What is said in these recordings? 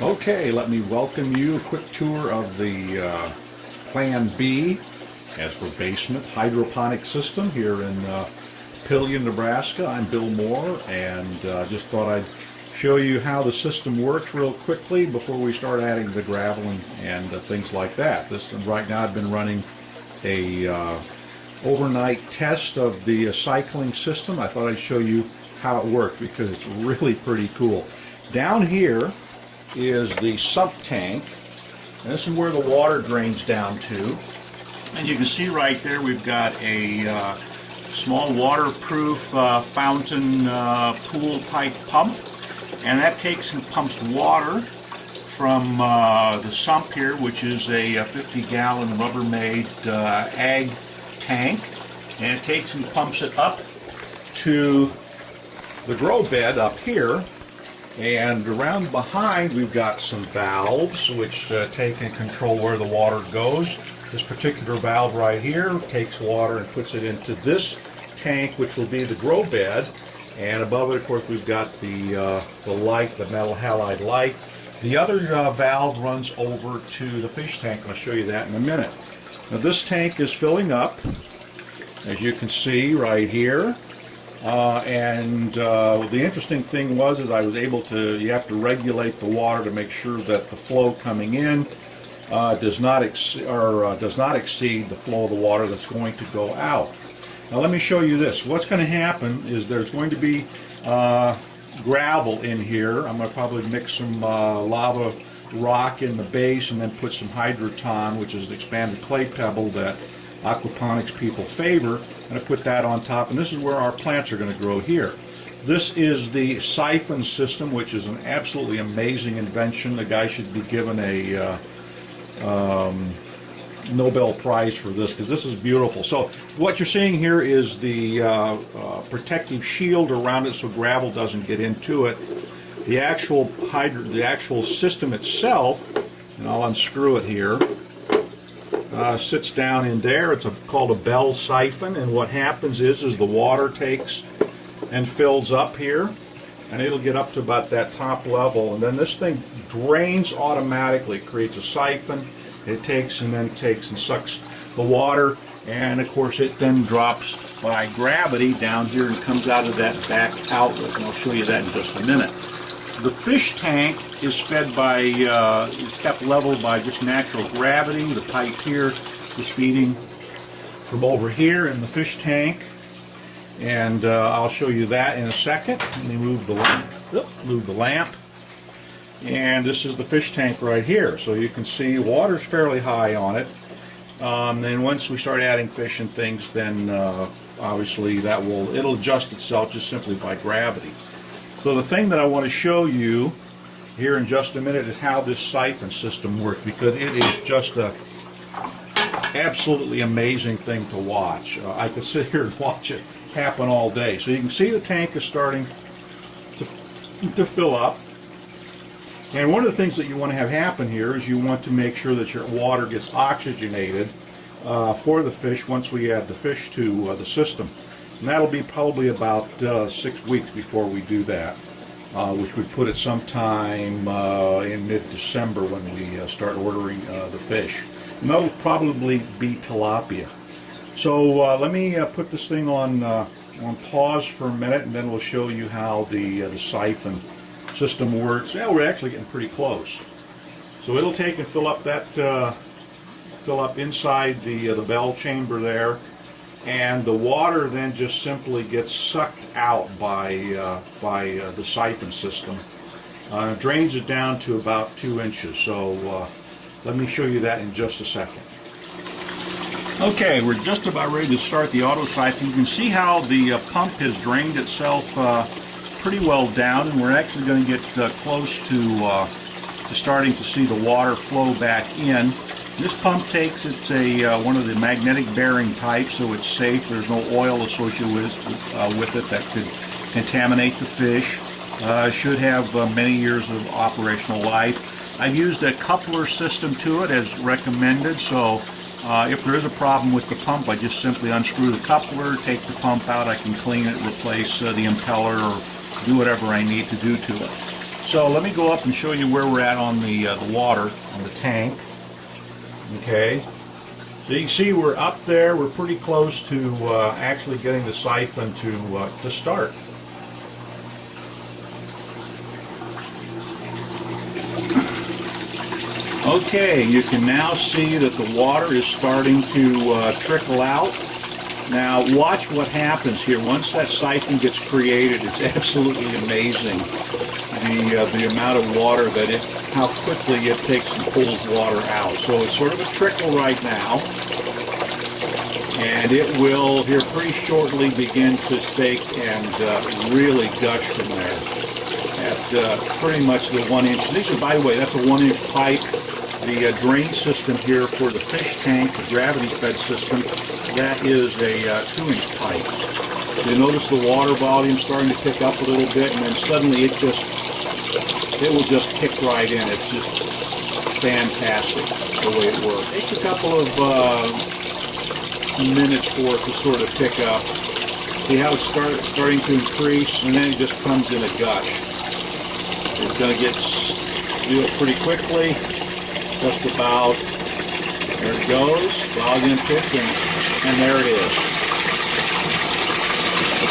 Okay, let me welcome you. A quick tour of the Plan B, as for basement hydroponic system here in Pillion, Nebraska. I'm Bill Moore, and just thought I'd show you how the system works real quickly before we start adding the gravel and things like that. Right now I've been running a overnight test of the cycling system. I thought I'd show you how it works because it's really pretty cool. Down here is the sump tank, and this is where the water drains down to. And you can see right there we've got a small waterproof fountain pool type pump, and that takes and pumps water from the sump here, which is a 50-gallon Rubbermaid ag tank, and it takes and pumps it up to the grow bed up here. And around behind we've got some valves which take and control where the water goes. This particular valve right here takes water and puts it into this tank, which will be the grow bed. And above it, of course, we've got the light, the metal halide light. The other valve runs over to the fish tank, and I'll show you that in a minute. Now this tank is filling up, as you can see right here. The interesting thing is I was able to, you have to regulate the water to make sure that the flow coming in does not exceed the flow of the water that's going to go out. Now let me show you this. What's going to happen is there's going to be gravel in here. I'm going to probably mix some lava rock in the base and then put some hydroton, which is the expanded clay pebble that aquaponics people favor. I'm going to put that on top, and this is where our plants are going to grow here. This is the siphon system, which is an absolutely amazing invention. The guy should be given a Nobel Prize for this, because this is beautiful. So what you're seeing here is the protective shield around it so gravel doesn't get into it. The actual system itself, and I'll unscrew it here, sits down in there. It's called a bell siphon, and what happens is the water takes and fills up here, and it'll get up to about that top level, and then this thing drains automatically. It creates a siphon. It takes and sucks the water, and of course it then drops by gravity down here and comes out of that back outlet, and I'll show you that in just a minute. The fish tank is fed by, is kept level by just natural gravity. The pipe here is feeding from over here in the fish tank, and I'll show you that in a second. Let me move the lamp. And this is the fish tank right here. So you can see water's fairly high on it. Then once we start adding fish and things, then obviously it'll adjust itself just simply by gravity. So the thing that I want to show you here in just a minute is how this siphon system works, because it is just a absolutely amazing thing to watch. I could sit here and watch it happen all day. So you can see the tank is starting to fill up. And one of the things that you want to have happen here is you want to make sure that your water gets oxygenated for the fish once we add the fish to the system. And that'll be probably about 6 weeks before we do that, which would put it sometime in mid-December when we start ordering the fish. And that'll probably be tilapia. So let me put this thing on pause for a minute, and then we'll show you how the siphon system works. Yeah, we're actually getting pretty close. So it'll take and fill up inside the bell chamber there, and the water then just simply gets sucked out by the siphon system. Drains it down to about 2 inches. So let me show you that in just a second. Okay, we're just about ready to start the auto siphon. You can see how the pump has drained itself pretty well down, and we're actually going to get close to starting to see the water flow back in. This pump takes, it's one of the magnetic bearing types, so it's safe. There's no oil associated with it that could contaminate the fish. Should have many years of operational life. I've used a coupler system to it as recommended, so if there is a problem with the pump, I just simply unscrew the coupler, take the pump out, I can clean it, replace the impeller, or do whatever I need to do to it. So let me go up and show you where we're at on the water on the tank. Okay. So you can see we're up there. We're pretty close to actually getting the siphon to start. Okay, you can now see that the water is starting to trickle out. Now watch what happens here. Once that siphon gets created, it's absolutely amazing the amount of water that how quickly it takes and pulls water out. So it's sort of a trickle right now, and it will here pretty shortly begin to stake and really gush from there at pretty much the 1 inch. These are, by the way, that's a 1 inch pipe. The drain system here for the fish tank, the gravity-fed system, that is a 2 inch pipe. You notice the water volume starting to pick up a little bit, and then suddenly it will just kick right in. It's just fantastic the way it works. It takes a couple of minutes for it to sort of pick up. See how it's starting to increase, and then it just comes in a gush. It's going to do it pretty quickly. Just about, there it goes, volume pick, and there it is.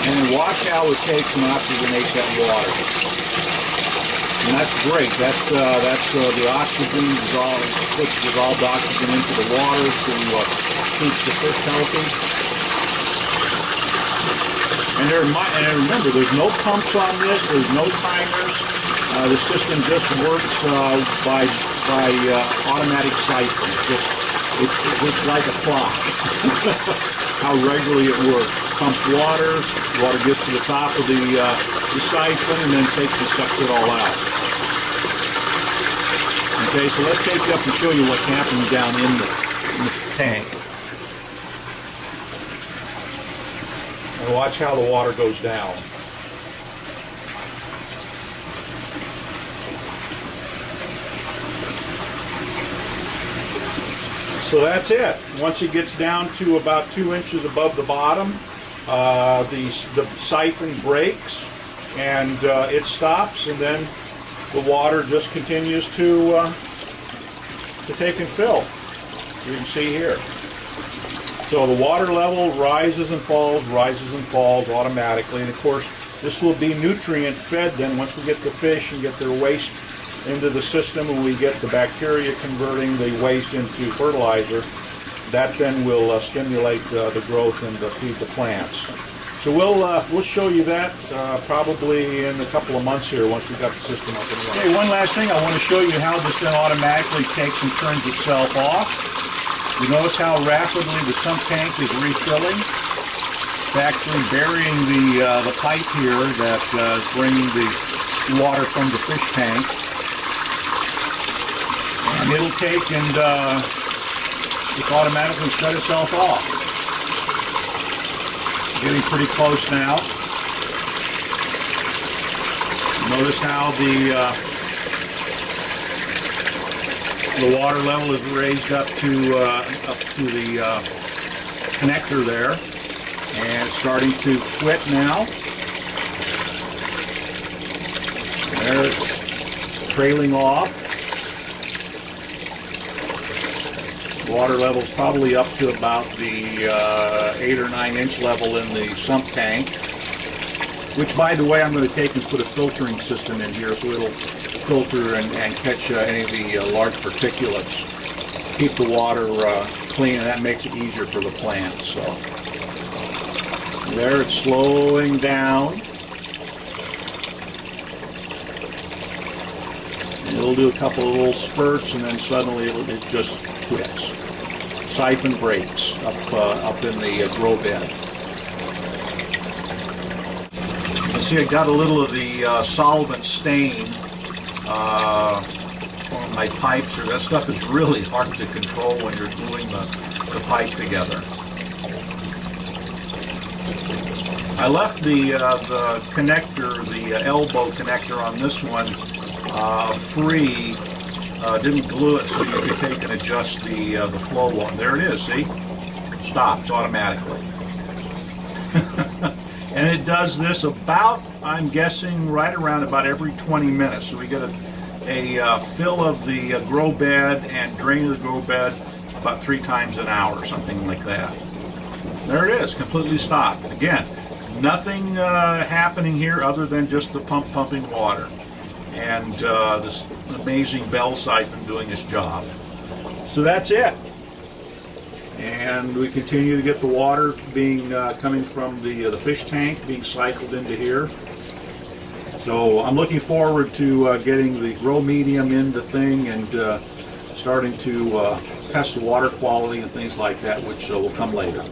And then watch how it takes and oxygenates that water. And that's great. That's the oxygen dissolved oxygen into the water to keep the fish healthy. And remember, there's no pumps on this. There's no timers. The system just works by automatic siphon. It's like a clock. How regularly it works. Pumps water gets to the top of the siphon, and then takes and sucks it all out. Okay, so let's take you up and show you what's happening down in the tank. And watch how the water goes down. So that's it. Once it gets down to about 2 inches above the bottom, the siphon breaks and it stops, and then the water just continues to take and fill. You can see here. So the water level rises and falls automatically, and of course this will be nutrient fed then once we get the fish and get their waste into the system, and we get the bacteria converting the waste into fertilizer. That then will stimulate the growth and feed the plants. So we'll show you that probably in a couple of months here once we've got the system up and running. Okay, one last thing, I want to show you how this then automatically takes and turns itself off. You notice how rapidly the sump tank is refilling. It's actually burying the pipe here that is bringing the water from the fish tank. And it'll take and just automatically shut itself off. Getting pretty close now. Notice how the water level is raised up to the connector there, and it's starting to quit now. There, it's trailing off. Water level is probably up to about the 8 or 9 inch level in the sump tank, which, by the way, I'm going to take and put a filtering system in here so it'll filter and catch any of the large particulates. Keep the water clean, and that makes it easier for the plants. So there, it's slowing down. And it'll do a couple of little spurts, and then suddenly it just quits. Siphon breaks up in the grow bed. You see, I got a little of the solvent stain on my pipes here. That stuff is really hard to control when you're gluing the pipe together. I left the connector, the elbow connector on this one free. Didn't glue it so you could take and adjust the flow on. There it is, see? Stops automatically. And it does this about I'm guessing right around about every 20 minutes. So we get a fill of the grow bed and drain of the grow bed about 3 times an hour, something like that. There it is, completely stopped. Again, nothing happening here other than just the pump pumping water and this amazing bell siphon doing its job. So that's it. And we continue to get the water being coming from the fish tank being cycled into here. So I'm looking forward to getting the grow medium in the thing and starting to test the water quality and things like that, which will come later.